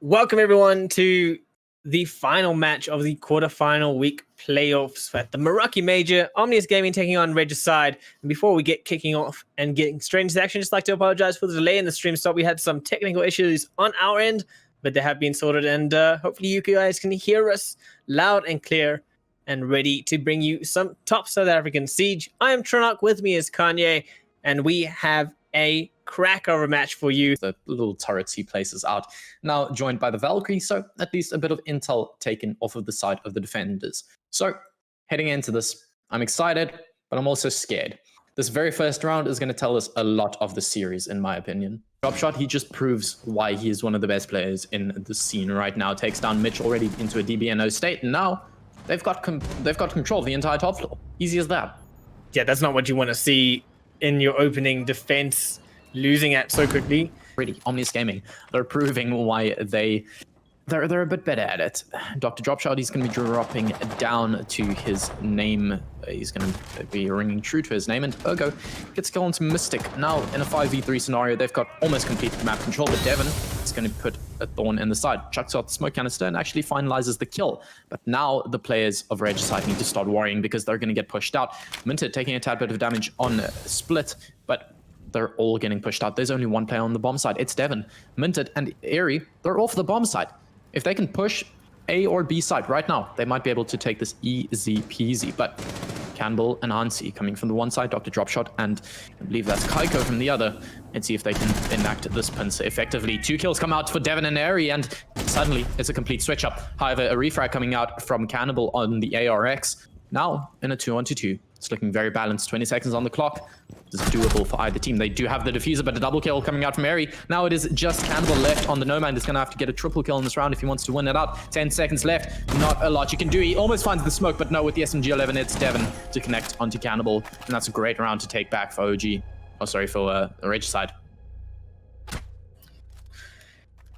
Welcome everyone to the final match of the quarterfinal week playoffs at the Meraki Major. Omnius Gaming taking on Regicide. And before we get kicking off and getting straight into action, just like to apologize for the delay in the stream start. We had some technical issues on our end, but they have been sorted, and hopefully you guys can hear us loud and clear and ready to bring you some top South African siege. I am Trinok, with me is Kanye, and we have a cracker match for you. The little turrets he places out, now joined by the Valkyrie, so at least a bit of intel taken off of the side of the defenders. So heading into this, I'm excited, but I'm also scared. This very first round is going to tell us a lot of the series, in my opinion. Dropshot, he just proves why he is one of the best players in the scene right now. Takes down Mitch already into a DBNO state, and now they've got control of the entire top floor. Easy as that. Yeah, that's not what you want to see in your opening defense, losing it so quickly. Really, Omnius Gaming, they're proving why they're a bit better at it. Dr. Dropshot, he's going to be dropping down to his name. He's going to be ringing true to his name, and Ergo gets killed into Mystic. Now, in a 5v3 scenario, they've got almost complete map control, but Devon is going to put a thorn in the side. Chucks out the smoke canister and actually finalizes the kill. But now the players of Regicide need to start worrying because they're going to get pushed out. Minted taking a tad bit of damage on Split, but they're all getting pushed out. There's only one player on the bomb side. It's Devon. Minted and Airy, they're off the bomb side. If they can push A or B side right now, they might be able to take this easy peasy. But Campbell and Hansi coming from the one side, Dr. Dropshot, and I believe that's Kaiko from the other. Let's see if they can enact this pincer effectively. 2 kills come out for Devon and Airy, and suddenly it's a complete switch up. However, a refrag coming out from Cannibal on the ARX. Now in a 2-on-2-2. It's looking very balanced. 20 seconds on the clock. This is doable for either team. They do have the diffuser, but a double kill coming out from Airy. Now it is just Cannibal left on the Nomad. He's going to have to get a triple kill in this round if he wants to win it out. 10 seconds left. Not a lot you can do. He almost finds the smoke, but no, with the SMG-11, it's Devon to connect onto Cannibal. And that's a great round to take back for OG. Oh, sorry, for Regicide.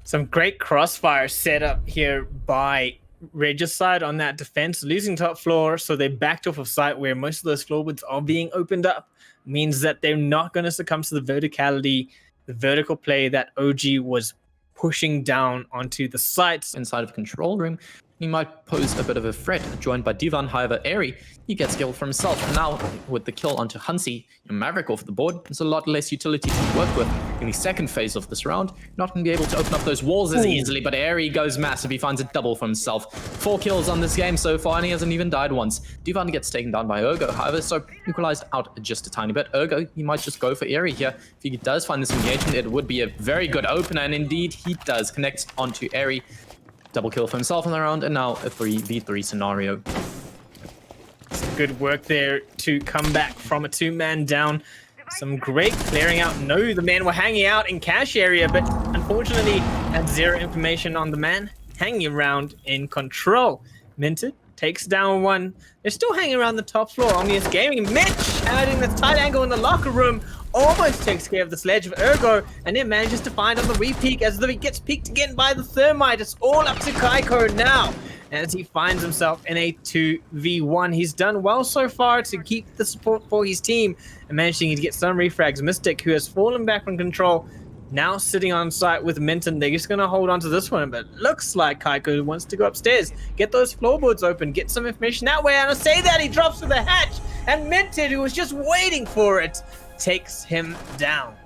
Some great crossfire setup here by Regicide on that defense, losing top floor, so they backed off of site where most of those floorboards are being opened up. Means that they're not going to succumb to the verticality, the vertical play that OG was pushing down onto the sites. Inside of control room, he might pose a bit of a threat, joined by Divan. However, Airy, he gets killed for himself. And now, with the kill onto Hansi and Maverick off the board, there's a lot less utility to work with. In the second phase of this round, not going to be able to open up those walls as easily, but Airy goes massive. He finds a double for himself. 4 kills on this game so far, and he hasn't even died once. Divan gets taken down by Ergo, however, so equalized out just a tiny bit. Ergo, he might just go for Airy here. If he does find this engagement, it would be a very good opener, and indeed he does. Connects onto Airy. Double kill for himself in the round, and now a 3v3 scenario. Some good work there to come back from a 2-man down. Some great clearing out. No, the men were hanging out in cache area, but unfortunately had 0 information on the man hanging around in control. Minted takes down one. They're still hanging around the top floor. Omnius Gaming. Mitch adding the tight angle in the locker room. Almost takes care of the sledge of Ergo, and then manages to find on the re-peek as though he gets peeked again by the Thermite. It's all up to Kaiko now as he finds himself in a 2v1. He's done well so far to keep the support for his team and managing to get some refrags. Mystic, who has fallen back from control, now sitting on site with Minton. They're just going to hold on to this one, but looks like Kaiko wants to go upstairs, get those floorboards open, get some information that way. And I say that, he drops to the hatch, and Minton, who was just waiting for it, takes him down.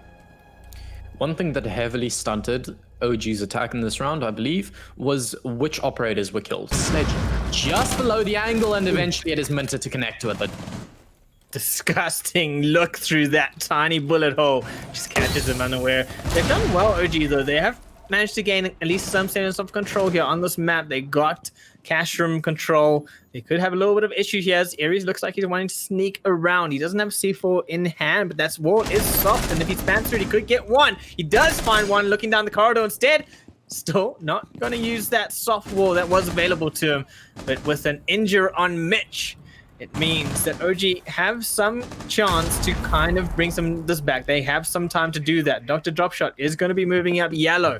One thing that heavily stunted OG's attack in this round, I believe, was which operators were killed. Sledge just below the angle, and eventually it is Minted to connect to it. But disgusting look through that tiny bullet hole. Just catches him unaware. They've done well, OG, though. They have managed to gain at least some semblance of control here on this map. They got cache room control. They could have a little bit of issue here as Ares looks like he's wanting to sneak around. He doesn't have C4 in hand, but that wall is soft, and if he spans through it, he could get one. He does find one looking down the corridor instead. Still not going to use that soft wall that was available to him, but with an injure on Mitch, it means that OG have some chance to kind of bring some of this back. They have some time to do that. Dr. Dropshot is going to be moving up yellow.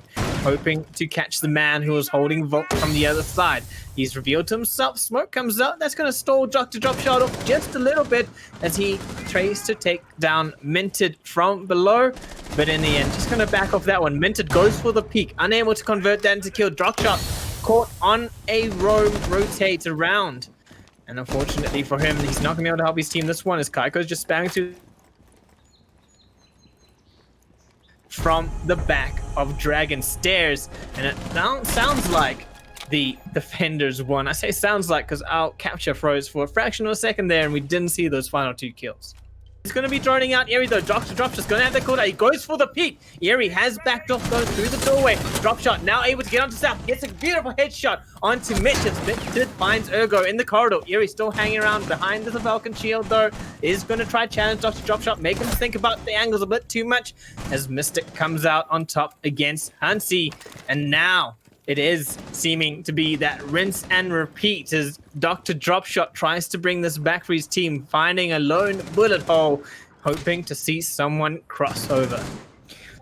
hoping to catch the man who was holding Volt from the other side. He's revealed to himself. Smoke comes out. That's going to stall Dr. Dropshot off just a little bit as he tries to take down Minted from below. But in the end, just going to back off that one. Minted goes for the peak, unable to convert that into kill. Dropshot caught on a rotate around. And unfortunately for him, he's not going to be able to help his team this one as Kaiko's just spamming to from the back of Dragon Stairs. And it now sounds like the defenders won. I say sounds like because our capture froze for a fraction of a second there and we didn't see those final 2 kills. He's going to be droning out Eerie though. Dr. Dropshot's going to have the cooldown. He goes for the peak. Eerie has backed off though through the doorway. Dropshot now able to get onto South. Gets a beautiful headshot onto Mitch as Mitch finds Ergo in the corridor. Eerie still hanging around behind the Falcon shield though. Is going to try challenge Dr. Dropshot. Make him think about the angles a bit too much as Mystic comes out on top against Hansi. And now it is seeming to be that rinse and repeat as Dr. Dropshot tries to bring this back for his team, finding a lone bullet hole, hoping to see someone cross over.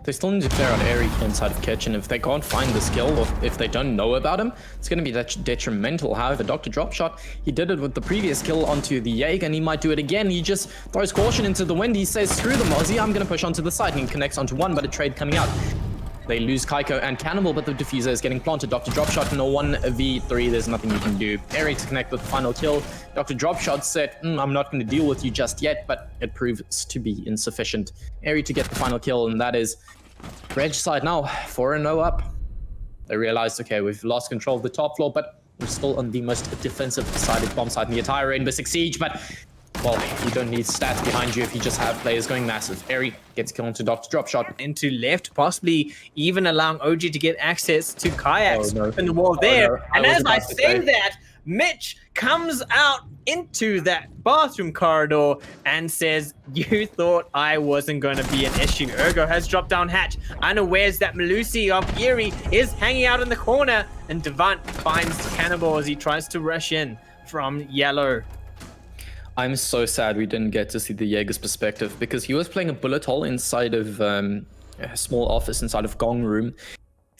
They still need to clear out Airy inside of Kitchen. If they can't find the skill, or if they don't know about him, it's going to be detrimental. However, Dr. Dropshot, he did it with the previous kill onto the Jaeger, and he might do it again. He just throws caution into the wind. He says, screw the Mozzie, I'm going to push onto the side, and he connects onto one, but a trade coming out. They lose Kaiko and Cannibal, but the diffuser is getting planted. Dr. Dropshot in a 1v3, there's nothing you can do. Eric to connect with the final kill. Dr. Dropshot said, I'm not going to deal with you just yet, but it proves to be insufficient. Eric to get the final kill, and that is Regicide now, 4-0 up. They realized, okay, we've lost control of the top floor, but we're still on the most defensive-sided bomb site in the entire Rainbow Six Siege, but well, you don't need stats behind you if you just have players going massive. Airy gets killed into Dr. Dropshot. Into left, possibly even allowing OG to get access to Kayaks in the wall there. No. And as I say that, Mitch comes out into that bathroom corridor and says, you thought I wasn't going to be an issue. Ergo has dropped down hatch, unawares that Melusi of Eerie is hanging out in the corner, and Devant finds Cannibal as he tries to rush in from yellow. I'm so sad we didn't get to see the Jaeger's perspective because he was playing a bullet hole inside of a small office inside of Gong Room.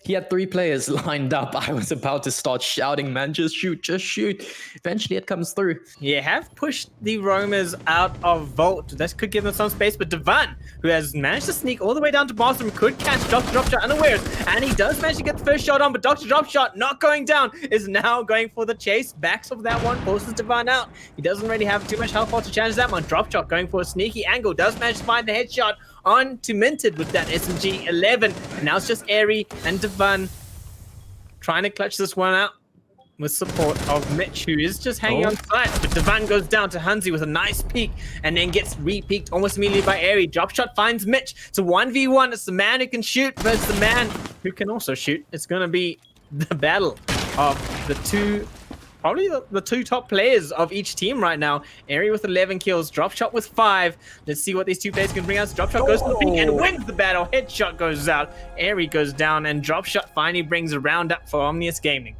He had 3 players lined up. I was about to start shouting, man, just shoot, just shoot. Eventually it comes through. Yeah, have pushed the roamers out of Vault. That could give them some space, but Devant, who has managed to sneak all the way down to bathroom, could catch Dr. Dropshot unawares, and he does manage to get the first shot on, but Dr. Dropshot not going down, is now going for the chase. Backs of that one, forces Devant out. He doesn't really have too much health to challenge that one. Dropshot going for a sneaky angle, does manage to find the headshot on to Minted with that SMG-11. And now it's just Airy and Devant trying to clutch this one out with support of Mitch, who is just hanging on site. But Devant goes down to Hansi with a nice peek and then gets re-peeked almost immediately by Airy. Dropshot finds Mitch. It's a 1v1. It's the man who can shoot versus the man who can also shoot. It's going to be the battle of the two, probably the 2 top players of each team right now. Airy with 11 kills, Dropshot with 5. Let's see what these 2 players can bring us. Dropshot goes for the peak and wins the battle. Headshot goes out. Airy goes down, and Dropshot finally brings a round up for Omnius Gaming.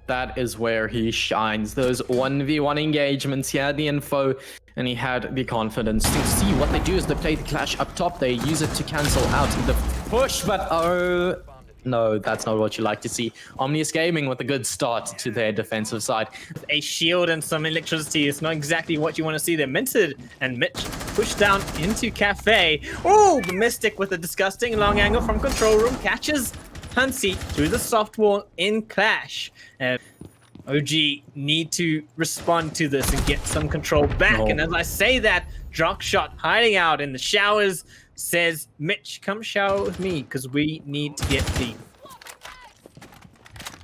That is where he shines. Those 1v1 engagements, he had the info and he had the confidence to see what they do is they play the clash up top. They use it to cancel out the push, but oh no, that's not what you like to see. Omnius Gaming with a good start to their defensive side. A shield and some electricity is not exactly what you want to see there. Minted and Mitch pushed down into Cafe. Oh, the Mystic with a disgusting long angle from control room catches Hansi through the soft wall in Clash. OG need to respond to this and get some control back. And as I say that, Dropshot hiding out in the showers says, Mitch, come shower with me because we need to get deep.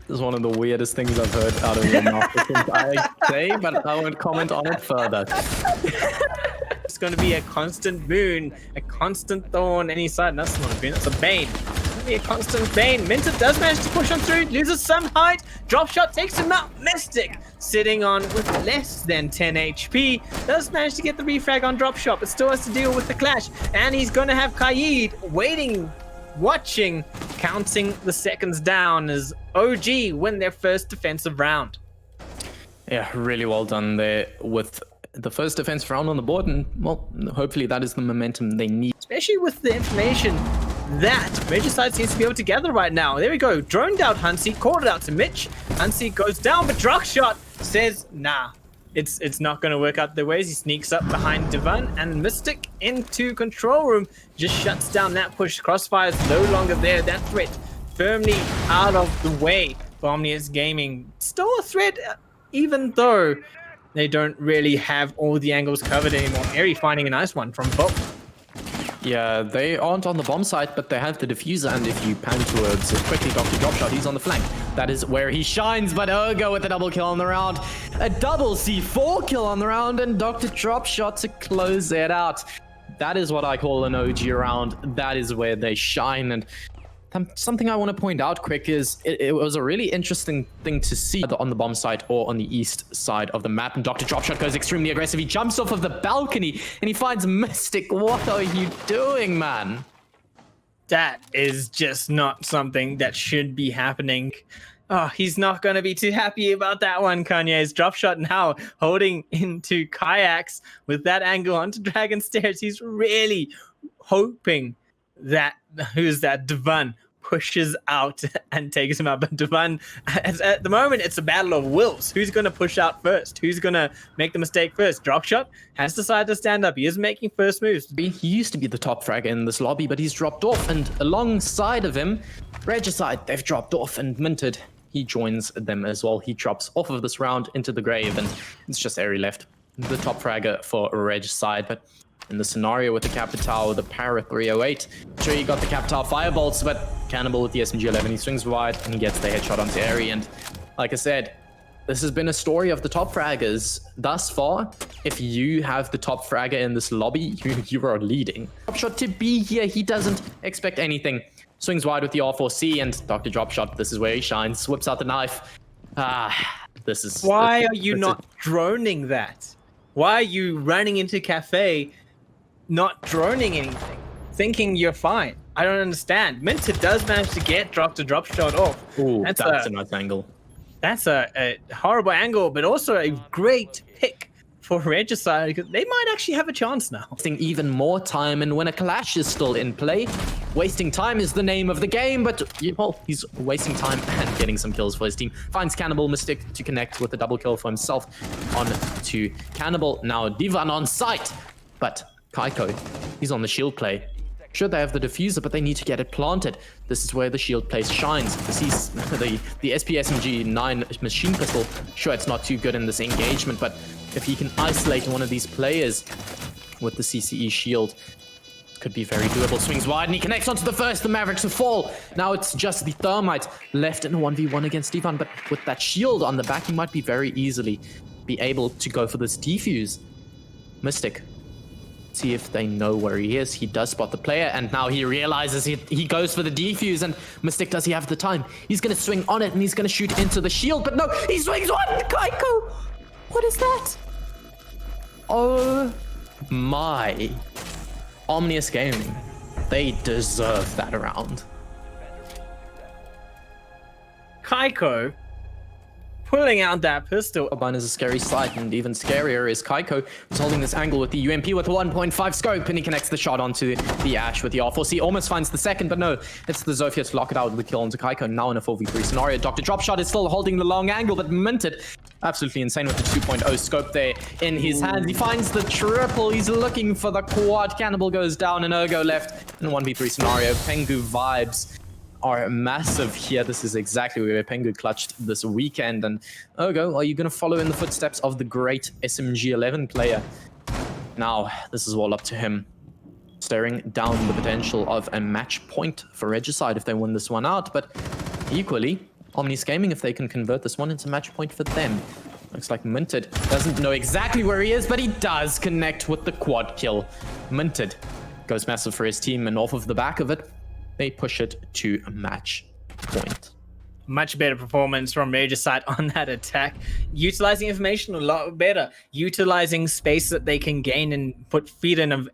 This is one of the weirdest things I've heard out of your mouth since I say, but I won't comment on it further. It's going to be a constant boon, a constant thorn any side. That's not a boon, that's a bane. A constant bane. Minted does manage to push on through, loses some height. Dropshot takes him out. Mystic sitting on with less than 10 HP. Does manage to get the refrag on Dropshot, but still has to deal with the clash. And he's going to have Kaid waiting, watching, counting the seconds down as OG win their first defensive round. Yeah, really well done there with the first defensive round on the board. And, well, hopefully that is the momentum they need. Especially with the information that Regicide seems to be able to gather right now. There we go. Droned out Hansi, called it out to Mitch. Hansi goes down, but Dropshot says, nah, it's not going to work out their ways. He sneaks up behind Divan, and Mystic into control room just shuts down that push. Crossfire's no longer there. That threat firmly out of the way for Omnius Gaming. Still a threat, even though they don't really have all the angles covered anymore. Airy finding a nice one from both. Yeah, they aren't on the bomb site, but they have the diffuser, and if you pan towards it quickly, Dr. Dropshot, he's on the flank. That is where he shines, but Ergo with a double kill on the round. A double C4 kill on the round, and Dr. Dropshot to close it out. That is what I call an OG round. That is where they shine, and something I want to point out quick is it was a really interesting thing to see on the bomb site or on the east side of the map. And Dr. Dropshot goes extremely aggressive. He jumps off of the balcony and he finds Mystic. What are you doing, man? That is just not something that should be happening. Oh, he's not going to be too happy about that one, Kanye's. Dropshot now holding into Kayaks with that angle onto Dragon Stairs. He's really hoping that Divan pushes out and takes him out. But Divan, at the moment, it's a battle of wills. Who's going to push out first? Who's going to make the mistake first? Dropshot has decided to stand up. He is making first moves. He used to be the top fragger in this lobby, but he's dropped off. And alongside of him, Regicide, they've dropped off, and Minted, he joins them as well. He drops off of this round into the grave, and it's just Airy left, the top fragger for Regicide. But in the scenario with the Capital, the Para 308, sure, you got the Capital Firebolts, but Cannibal with the SMG-11, he swings wide and he gets the headshot onto Airy. And like I said, this has been a story of the top fraggers thus far. If you have the top fragger in this lobby, you are leading. Dropshot to be here, he doesn't expect anything. Swings wide with the R4C, and Dr. Dropshot, this is where he shines, whips out the knife. This is... Why are you not droning that? Why are you running into Cafe not droning anything, thinking you're fine? I don't understand. Minted does manage to get Dr. Dropshot off. Ooh, that's a nice angle. That's a horrible angle, but also a great pick for Regicide, because they might actually have a chance now. Even more time, and when a clash is still in play, wasting time is the name of the game, but well, he's wasting time and getting some kills for his team. Finds Cannibal, Mystic to connect with a double kill for himself on to Cannibal. Now Divan on site, but Kaiko, he's on the shield play. Sure, they have the diffuser, but they need to get it planted. This is where the shield place shines. The SPSMG 9 machine pistol, sure, it's not too good in this engagement, but if he can isolate one of these players with the CCE shield, could be very doable. Swings wide and he connects onto the first. The Mavericks will fall. Now it's just the Thermite left in a 1v1 against Divan, but with that shield on the back, he might be very easily be able to go for this defuse. Mystic, see if they know where he is. He does spot the player, and now he realizes he goes for the defuse, and Mystic, does he have the time? He's going to swing on it, and he's going to shoot into the shield, but no, he swings on Kaiko! What is that? Oh my. Omnius Gaming, they deserve that round. Kaiko pulling out that pistol. Carbine is a scary sight, and even scarier is Kaiko, who's holding this angle with the UMP with a 1.5 scope, and he connects the shot onto the Ash with the R4C. Almost finds the second, but no, it's the Zofia to lock it out with the kill onto Kaiko. Now in a 4v3 scenario, Dr. Dropshot is still holding the long angle, but Minted, absolutely insane with the 2.0 scope there in his hands. He finds the triple. He's looking for the quad. Cannibal goes down, and Ergo left in a 1v3 scenario. Pengu vibes are massive here. This is exactly where Pengu clutched this weekend. And Ergo, are you going to follow in the footsteps of the great SMG-11 player? Now, this is all up to him. Staring down the potential of a match point for Regicide if they win this one out. But equally, Omnius Gaming, if they can convert this one into match point for them. Looks like Minted doesn't know exactly where he is, but he does connect with the quad kill. Minted goes massive for his team, and off of the back of it, they push it to a match point. Much better performance from Regicide on that attack. Utilizing information a lot better. Utilizing space that they can gain and put feet in a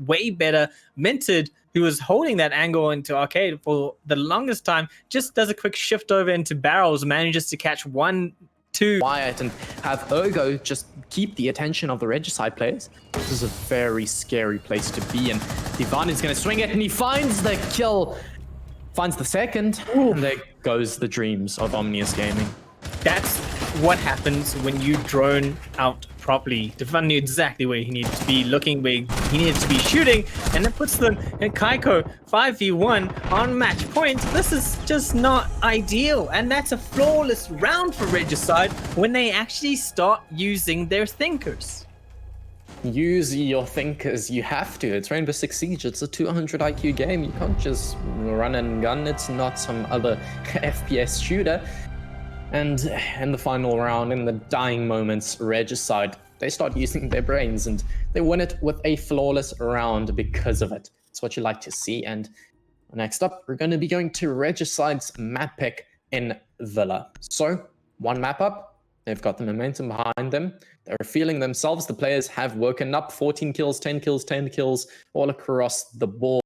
way better. Minted, who was holding that angle into Arcade for the longest time, just does a quick shift over into barrels, manages to catch one to quiet and have Ergo just keep the attention of the Regicide players. This is a very scary place to be, and Divan is going to swing it, and he finds the kill, finds the second, and there goes the dreams of Omnius Gaming. That's what happens when you drone out properly. Divan knew exactly where he needed to be, looking where he needed to be shooting, and that puts them in Kaiko 5v1 on match point. This is just not ideal, and that's a flawless round for Regicide when they actually start using their thinkers. Use your thinkers, you have to. It's Rainbow Six Siege, it's a 200 IQ game. You can't just run and gun, it's not some other FPS shooter. And in the final round, in the dying moments, Regicide, they start using their brains and they win it with a flawless round because of it. It's what you like to see. And next up, we're going to be going to Regicide's map pick in Villa. So, one map up, they've got the momentum behind them. They're feeling themselves. The players have woken up, 14 kills, 10 kills, 10 kills, all across the board.